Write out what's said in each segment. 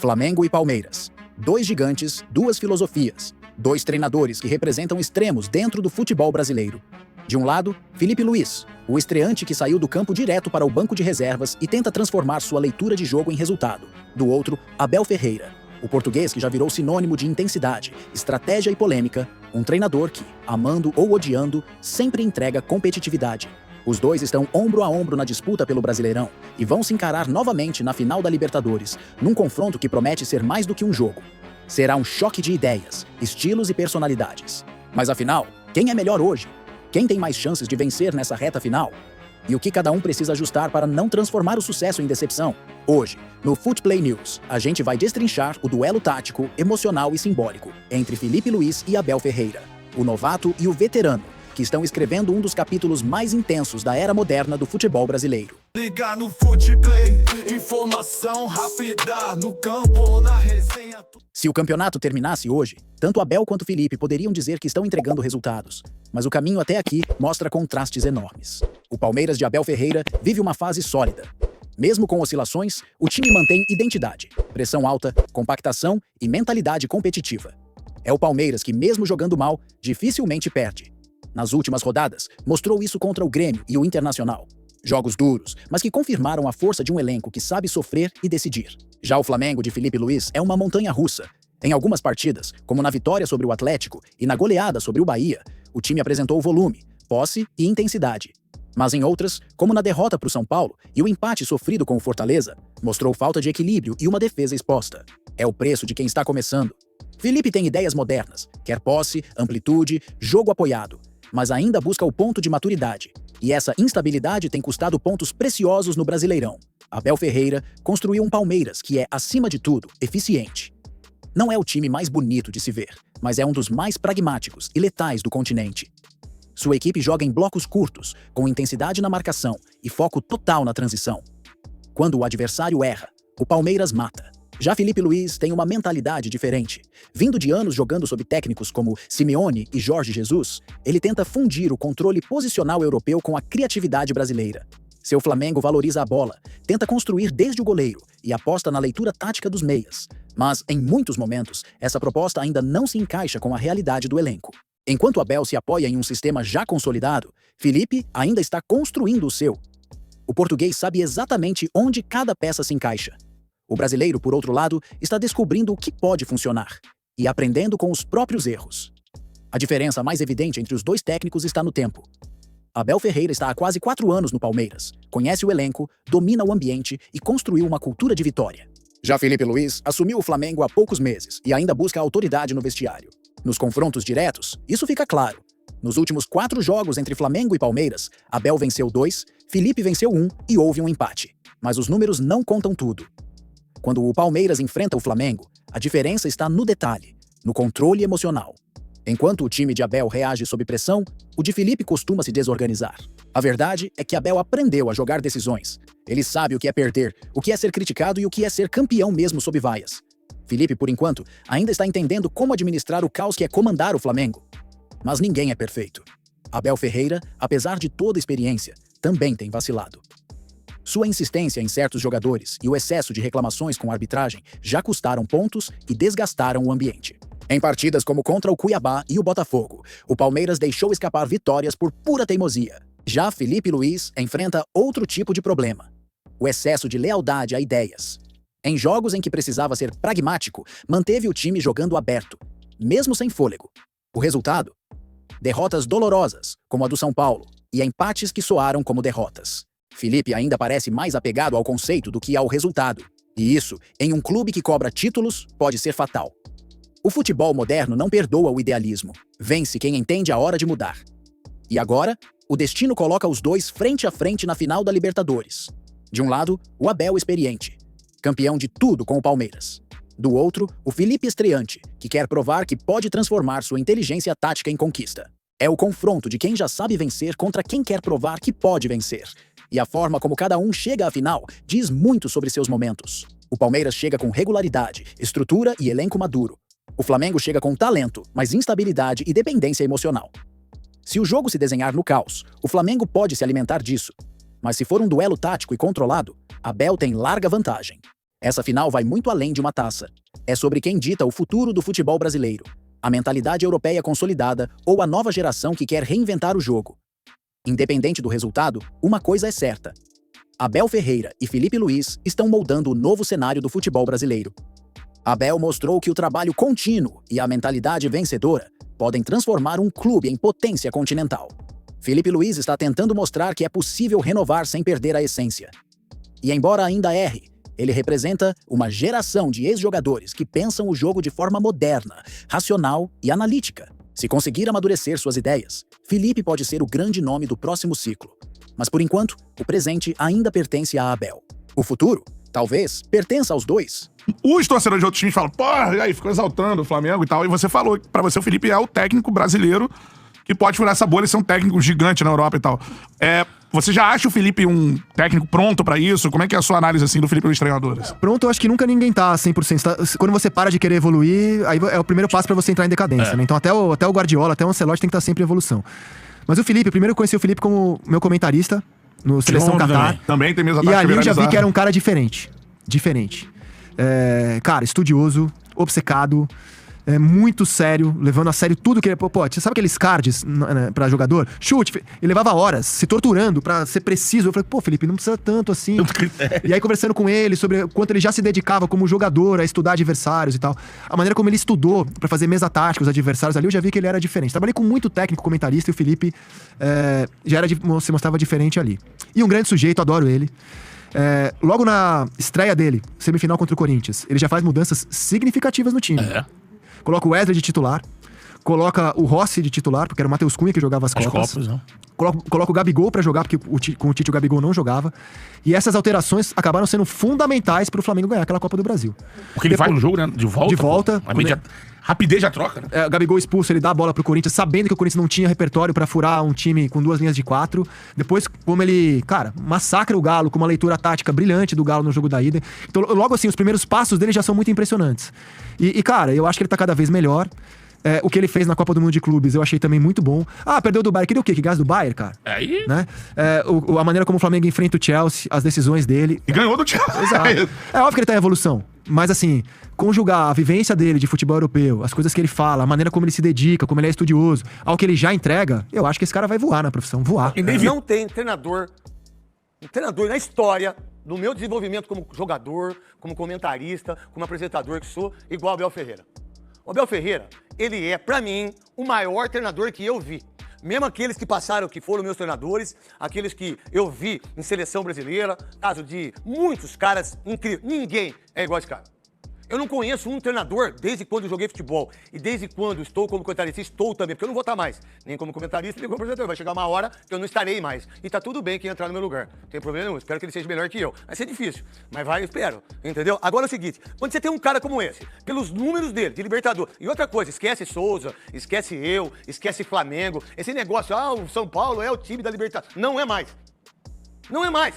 Flamengo e Palmeiras. Dois gigantes, duas filosofias. Dois treinadores que representam extremos dentro do futebol brasileiro. De um lado, Filipe Luís, o estreante que saiu do campo direto para o banco de reservas e tenta transformar sua leitura de jogo em resultado. Do outro, Abel Ferreira, o português que já virou sinônimo de intensidade, estratégia e polêmica, um treinador que, amando ou odiando, sempre entrega competitividade. Os dois estão ombro a ombro na disputa pelo Brasileirão e vão se encarar novamente na final da Libertadores, num confronto que promete ser mais do que um jogo. Será um choque de ideias, estilos e personalidades. Mas afinal, quem é melhor hoje? Quem tem mais chances de vencer nessa reta final? E o que cada um precisa ajustar para não transformar o sucesso em decepção? Hoje, no Footplay News, a gente vai destrinchar o duelo tático, emocional e simbólico entre Filipe Luís e Abel Ferreira, o novato e o veterano, que estão escrevendo um dos capítulos mais intensos da era moderna do futebol brasileiro. Liga no Footplay, informação rápida no campo ou na resenha. Se o campeonato terminasse hoje, tanto Abel quanto Filipe poderiam dizer que estão entregando resultados, mas o caminho até aqui mostra contrastes enormes. O Palmeiras de Abel Ferreira vive uma fase sólida. Mesmo com oscilações, o time mantém identidade, pressão alta, compactação e mentalidade competitiva. É o Palmeiras que, mesmo jogando mal, dificilmente perde. Nas últimas rodadas, mostrou isso contra o Grêmio e o Internacional. Jogos duros, mas que confirmaram a força de um elenco que sabe sofrer e decidir. Já o Flamengo de Filipe Luís é uma montanha-russa. Em algumas partidas, como na vitória sobre o Atlético e na goleada sobre o Bahia, o time apresentou volume, posse e intensidade. Mas em outras, como na derrota para o São Paulo e o empate sofrido com o Fortaleza, mostrou falta de equilíbrio e uma defesa exposta. É o preço de quem está começando. Filipe tem ideias modernas, quer posse, amplitude, jogo apoiado, mas ainda busca o ponto de maturidade. E essa instabilidade tem custado pontos preciosos no Brasileirão. Abel Ferreira construiu um Palmeiras que é, acima de tudo, eficiente. Não é o time mais bonito de se ver, mas é um dos mais pragmáticos e letais do continente. Sua equipe joga em blocos curtos, com intensidade na marcação e foco total na transição. Quando o adversário erra, o Palmeiras mata. Já Filipe Luís tem uma mentalidade diferente. Vindo de anos jogando sob técnicos como Simeone e Jorge Jesus, ele tenta fundir o controle posicional europeu com a criatividade brasileira. Seu Flamengo valoriza a bola, tenta construir desde o goleiro e aposta na leitura tática dos meias. Mas, em muitos momentos, essa proposta ainda não se encaixa com a realidade do elenco. Enquanto Abel se apoia em um sistema já consolidado, Filipe ainda está construindo o seu. O português sabe exatamente onde cada peça se encaixa. O brasileiro, por outro lado, está descobrindo o que pode funcionar e aprendendo com os próprios erros. A diferença mais evidente entre os dois técnicos está no tempo. Abel Ferreira está há quase 4 anos no Palmeiras, conhece o elenco, domina o ambiente e construiu uma cultura de vitória. Já Filipe Luís assumiu o Flamengo há poucos meses e ainda busca autoridade no vestiário. Nos confrontos diretos, isso fica claro. Nos últimos 4 jogos entre Flamengo e Palmeiras, Abel venceu 2, Filipe venceu 1 e houve um empate. Mas os números não contam tudo. Quando o Palmeiras enfrenta o Flamengo, a diferença está no detalhe, no controle emocional. Enquanto o time de Abel reage sob pressão, o de Filipe costuma se desorganizar. A verdade é que Abel aprendeu a jogar decisões. Ele sabe o que é perder, o que é ser criticado e o que é ser campeão mesmo sob vaias. Filipe, por enquanto, ainda está entendendo como administrar o caos que é comandar o Flamengo. Mas ninguém é perfeito. Abel Ferreira, apesar de toda a experiência, também tem vacilado. Sua insistência em certos jogadores e o excesso de reclamações com a arbitragem já custaram pontos e desgastaram o ambiente. Em partidas como contra o Cuiabá e o Botafogo, o Palmeiras deixou escapar vitórias por pura teimosia. Já Filipe Luís enfrenta outro tipo de problema: o excesso de lealdade a ideias. Em jogos em que precisava ser pragmático, manteve o time jogando aberto, mesmo sem fôlego. O resultado? Derrotas dolorosas, como a do São Paulo, e empates que soaram como derrotas. Filipe ainda parece mais apegado ao conceito do que ao resultado. E isso, em um clube que cobra títulos, pode ser fatal. O futebol moderno não perdoa o idealismo. Vence quem entende a hora de mudar. E agora, o destino coloca os dois frente a frente na final da Libertadores. De um lado, o Abel experiente, campeão de tudo com o Palmeiras. Do outro, o Filipe estreante, que quer provar que pode transformar sua inteligência tática em conquista. É o confronto de quem já sabe vencer contra quem quer provar que pode vencer. E a forma como cada um chega à final diz muito sobre seus momentos. O Palmeiras chega com regularidade, estrutura e elenco maduro. O Flamengo chega com talento, mas instabilidade e dependência emocional. Se o jogo se desenhar no caos, o Flamengo pode se alimentar disso. Mas se for um duelo tático e controlado, Abel tem larga vantagem. Essa final vai muito além de uma taça. É sobre quem dita o futuro do futebol brasileiro, a mentalidade europeia consolidada ou a nova geração que quer reinventar o jogo. Independente do resultado, uma coisa é certa. Abel Ferreira e Felipe Luiz estão moldando o novo cenário do futebol brasileiro. Abel mostrou que o trabalho contínuo e a mentalidade vencedora podem transformar um clube em potência continental. Felipe Luiz está tentando mostrar que é possível renovar sem perder a essência. E embora ainda erre, ele representa uma geração de ex-jogadores que pensam o jogo de forma moderna, racional e analítica. Se conseguir amadurecer suas ideias, Felipe pode ser o grande nome do próximo ciclo. Mas por enquanto, o presente ainda pertence a Abel. O futuro, talvez, pertença aos dois. Os torcedores de outros times falam, porra, e aí ficou exaltando o Flamengo e tal. E você falou que pra você o Felipe é o técnico brasileiro que pode furar essa bolha e ser um técnico gigante na Europa e tal. Você já acha o Felipe um técnico pronto pra isso? Como é que é a sua análise, assim, do Felipe Luiz treinador? Assim? Pronto, eu acho que nunca ninguém tá 100%. Quando você para de querer evoluir, aí é o primeiro passo pra você entrar em decadência, né? Então até o Guardiola, até o Ancelotti tem que estar sempre em evolução. Mas o Felipe, primeiro eu conheci o Felipe como meu comentarista no Seleção Qatar. Também tem mesmo. E ali eu já vi que era um cara diferente. Cara, estudioso, obcecado, muito sério, levando a sério tudo que ele... Pô, você sabe aqueles cards pra jogador? Chute, ele levava horas se torturando pra ser preciso. Eu falei, pô, Felipe, não precisa tanto assim. E aí conversando com ele sobre o quanto ele já se dedicava como jogador a estudar adversários e tal. A maneira como ele estudou pra fazer mesa tática os adversários ali, eu já vi que ele era diferente. Trabalhei com muito técnico comentarista e o Felipe se mostrava diferente ali. E um grande sujeito, adoro ele. Logo na estreia dele, semifinal contra o Corinthians, ele já faz mudanças significativamente no time. Coloca o Wesley de titular, coloca o Rossi de titular, porque era o Matheus Cunha que jogava as Copas. Né? Coloca o Gabigol pra jogar, porque com o Tite o Gabigol não jogava. E essas alterações acabaram sendo fundamentais pro Flamengo ganhar aquela Copa do Brasil. Porque ele vai no jogo, né? De volta. Rapidez já troca, né? O Gabigol expulso, ele dá a bola pro Corinthians, sabendo que o Corinthians não tinha repertório pra furar um time com 2 linhas de 4. Depois, como ele, massacra o Galo com uma leitura tática brilhante do Galo no jogo da ida. Então, logo assim, os primeiros passos dele já são muito impressionantes. Cara, eu acho que ele tá cada vez melhor. O que ele fez na Copa do Mundo de Clubes eu achei também muito bom. Perdeu do Bayern. Queria o quê? Que gás do Bayern, cara? Aí... Né? A maneira como o Flamengo enfrenta o Chelsea, as decisões dele. E ganhou do Chelsea. Exato. É óbvio que ele tá em evolução. Mas assim, conjugar a vivência dele de futebol europeu, as coisas que ele fala, a maneira como ele se dedica, como ele é estudioso, ao que ele já entrega, eu acho que esse cara vai voar na profissão. Voar. Não tem treinador na história, no meu desenvolvimento como jogador, como comentarista, como apresentador que sou, igual o Abel Ferreira. O Abel Ferreira, ele é, pra mim, o maior treinador que eu vi. Mesmo aqueles que passaram, que foram meus treinadores, aqueles que eu vi em seleção brasileira, caso de muitos caras incríveis. Ninguém é igual a esse cara. Eu não conheço um treinador desde quando eu joguei futebol. E desde quando estou como comentarista, estou também, porque eu não vou estar mais. Nem como comentarista, nem como apresentador. Vai chegar uma hora que eu não estarei mais. E tá tudo bem quem entrar no meu lugar. Não tem problema nenhum. Espero que ele seja melhor que eu. Vai ser difícil. Mas eu espero. Entendeu? Agora é o seguinte. Quando você tem um cara como esse, pelos números dele, de Libertador. E outra coisa, esquece Souza, esquece eu, esquece Flamengo. Esse negócio, o São Paulo é o time da Libertadores. Não é mais. Não é mais.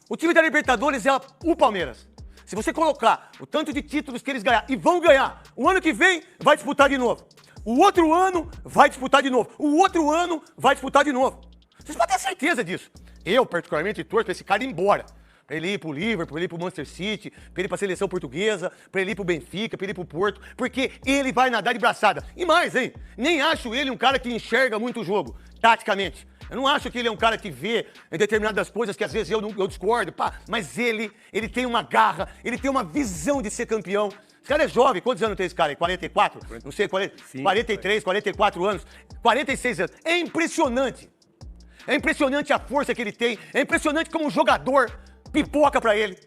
O time da Libertadores é o Palmeiras. Se você colocar o tanto de títulos que eles ganharam, e vão ganhar, o ano que vem vai disputar de novo. O outro ano vai disputar de novo. O outro ano vai disputar de novo. Vocês podem ter certeza disso. Eu, particularmente, torço pra esse cara ir embora. Pra ele ir pro Liverpool, pra ele ir pro Manchester City, pra ele ir pra seleção portuguesa, pra ele ir pro Benfica, pra ele ir pro Porto, porque ele vai nadar de braçada. E mais, hein? Nem acho ele um cara que enxerga muito o jogo, taticamente. Eu não acho que ele é um cara que vê em determinadas coisas que às vezes eu discordo, mas ele tem uma garra, ele tem uma visão de ser campeão. Esse cara é jovem, quantos anos tem esse cara aí? 44? Não sei, 43, 44 anos, 46 anos. É impressionante. É impressionante a força que ele tem, é impressionante como um jogador pipoca pra ele.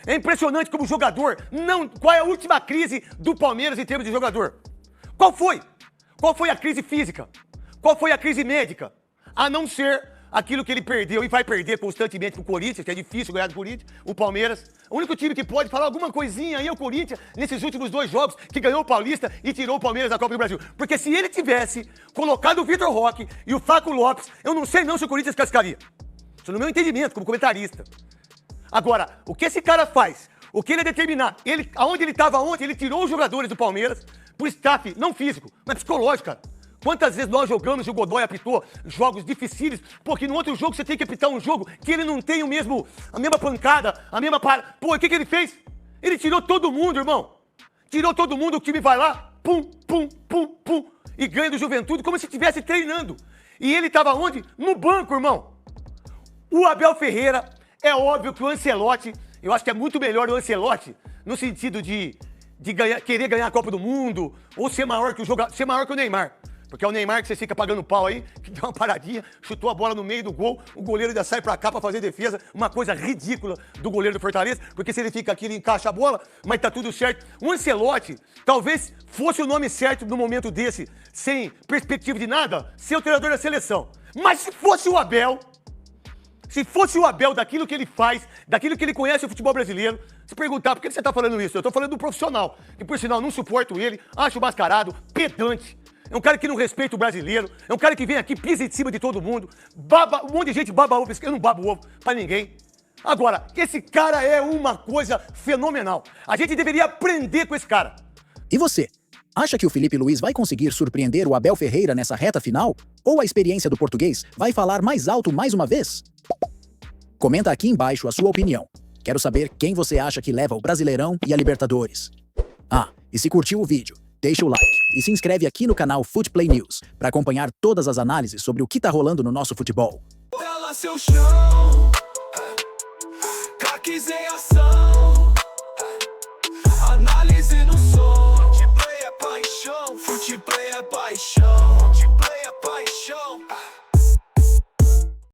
É impressionante como jogador, qual é a última crise do Palmeiras em termos de jogador? Qual foi? Qual foi a crise física? Qual foi a crise médica? A não ser aquilo que ele perdeu e vai perder constantemente pro Corinthians, que é difícil ganhar do Corinthians, o Palmeiras. O único time que pode falar alguma coisinha aí é o Corinthians, nesses últimos 2 jogos, que ganhou o Paulista e tirou o Palmeiras da Copa do Brasil. Porque se ele tivesse colocado o Vitor Roque e o Flaco Lopes, eu não sei não se o Corinthians cascaria. Isso no meu entendimento, como comentarista. Agora, o que esse cara faz? O que ele é determinado? Aonde ele estava ontem, ele tirou os jogadores do Palmeiras pro staff, não físico, mas psicológico, cara. Quantas vezes nós jogamos e o Godoy apitou jogos difíceis, porque no outro jogo você tem que apitar um jogo que ele não tem a mesma pancada, a mesma parada. Pô, o que ele fez? Ele tirou todo mundo, irmão. Tirou todo mundo, o time vai lá, pum, pum, pum, pum, e ganha do Juventude como se estivesse treinando. E ele estava onde? No banco, irmão. O Abel Ferreira, é óbvio que o Ancelotti, eu acho que é muito melhor o Ancelotti, no sentido de querer ganhar a Copa do Mundo, ou ser maior que o Neymar. Porque é o Neymar que você fica pagando pau aí, que deu uma paradinha, chutou a bola no meio do gol, o goleiro ainda sai pra cá pra fazer defesa, uma coisa ridícula do goleiro do Fortaleza, porque se ele fica aqui, ele encaixa a bola, mas tá tudo certo. O Ancelotti, talvez fosse o nome certo no momento desse, sem perspectiva de nada, ser o treinador da seleção. Mas se fosse o Abel, daquilo que ele faz, daquilo que ele conhece o futebol brasileiro, se perguntar por que você tá falando isso, eu tô falando do profissional, que por sinal não suporto ele, acho mascarado, pedante. É um cara que não respeita o brasileiro. É um cara que vem aqui, pisa em cima de todo mundo. Um monte de gente baba ovo. Eu não babo ovo pra ninguém. Agora, esse cara é uma coisa fenomenal. A gente deveria aprender com esse cara. E você? Acha que o Felipe Luiz vai conseguir surpreender o Abel Ferreira nessa reta final? Ou a experiência do português vai falar mais alto mais uma vez? Comenta aqui embaixo a sua opinião. Quero saber quem você acha que leva o Brasileirão e a Libertadores. Ah, e se curtiu o vídeo, deixa o like e se inscreve aqui no canal Footplay News para acompanhar todas as análises sobre o que tá rolando no nosso futebol. Ela seu chão, craques em ação.